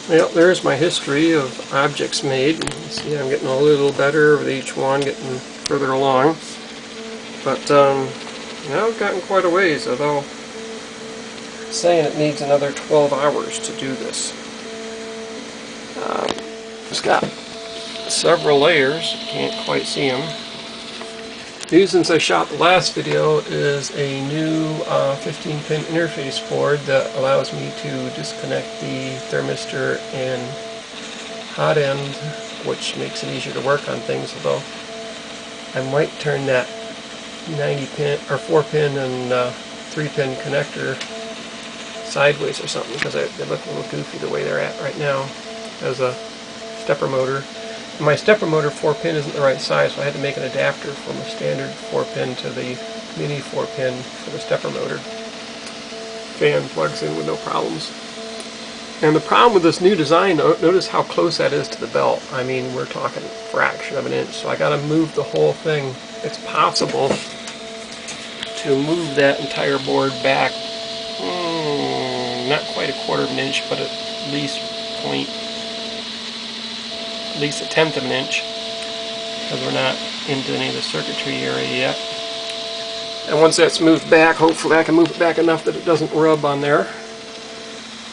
Well, there's my history of objects made. You can see I'm getting a little better with each one, getting further along. But now I've gotten quite a ways, although saying it needs another 12 hours to do this. It's got several layers, you can't quite see them. News since I shot the last video is a new 15-pin interface board that allows me to disconnect the thermistor and hot end, which makes it easier to work on things, although I might turn that 90-pin or 4-pin and 3-pin connector sideways or something, because they look a little goofy the way they're at right now as a stepper motor. And my stepper motor 4-pin isn't the right size, so I had to make an adapter from a standard 4-pin to the mini 4-pin for the stepper motor. Fan plugs in with no problems. And the problem with this new design, notice how close that is to the belt. I mean, we're talking a fraction of an inch, so I got to move the whole thing. It's possible to move that entire board back, not quite a quarter of an inch, but at least a tenth of an inch, because we're not into any of the circuitry area yet. And once that's moved back, hopefully I can move it back enough that it doesn't rub on there.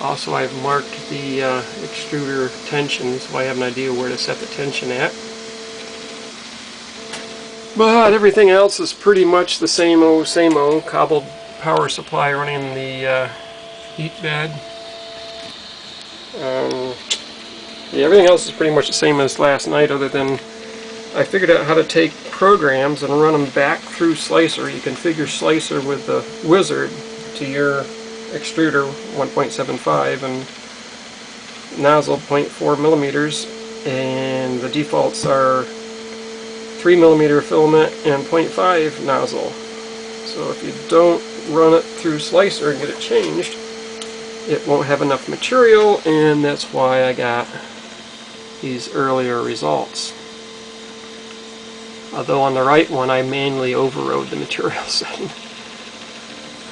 Also, I've marked the extruder tension, so I have an idea where to set the tension at. But everything else is pretty much the same old cobbled power supply running in the heat bed. Yeah, everything else is pretty much the same as last night, other than I figured out how to take programs and run them back through Slicer. You configure Slicer with the wizard to your extruder 1.75 and nozzle 0.4 millimeters, and the defaults are 3 millimeter filament and 0.5 nozzle. So if you don't run it through Slicer and get it changed, it won't have enough material, and that's why I got these earlier results. Although on the right one I manually overrode the material setting.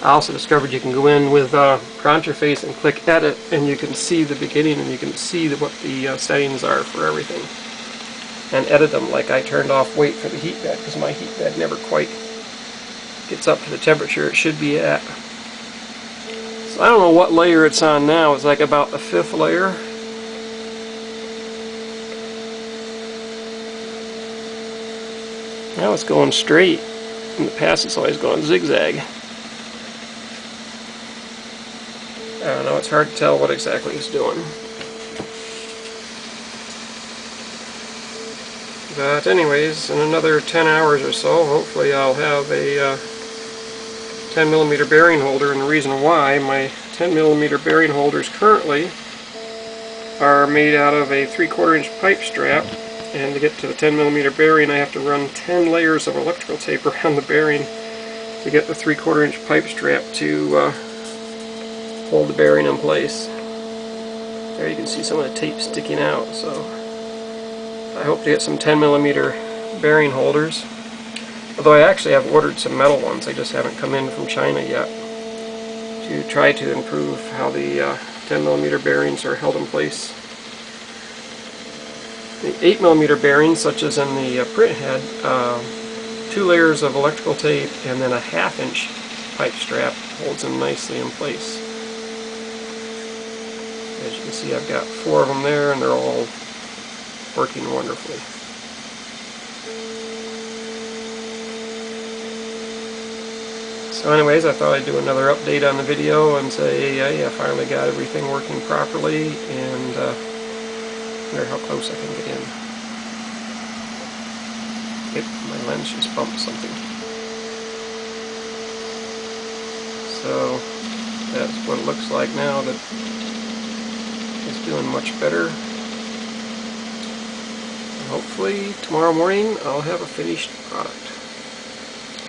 I also discovered you can go in with Pronterface and click edit, and you can see the beginning and you can see what the settings are for everything, and edit them. Like I turned off weight for the heat bed because my heat bed never quite gets up to the temperature it should be at. So I don't know what layer it's on now. It's like about the 5th layer. Now it's going straight. In the past it's always gone zigzag. I don't know, it's hard to tell what exactly it's doing. But anyways, in another 10 hours or so, hopefully I'll have a 10mm bearing holder, and the reason why, my 10mm bearing holders currently are made out of a 3/4 inch pipe strap, and to get to the 10mm bearing I have to run 10 layers of electrical tape around the bearing to get the 3/4 inch pipe strap to hold the bearing in place. There you can see some of the tape sticking out, so I hope to get some 10mm bearing holders. Although I actually have ordered some metal ones, they just haven't come in from China yet, to try to improve how the 10mm bearings are held in place. The 8mm bearings, such as in the print head, 2 layers of electrical tape and then a 1/2 inch pipe strap holds them nicely in place. As you can see, I've got 4 of them there, and they're all working wonderfully. So anyways, I thought I'd do another update on the video and say, hey, I finally got everything working properly, and wonder how close I can get in. Yep, my lens just bumped something. So that's what it looks like now that it's doing much better. And hopefully tomorrow morning I'll have a finished product.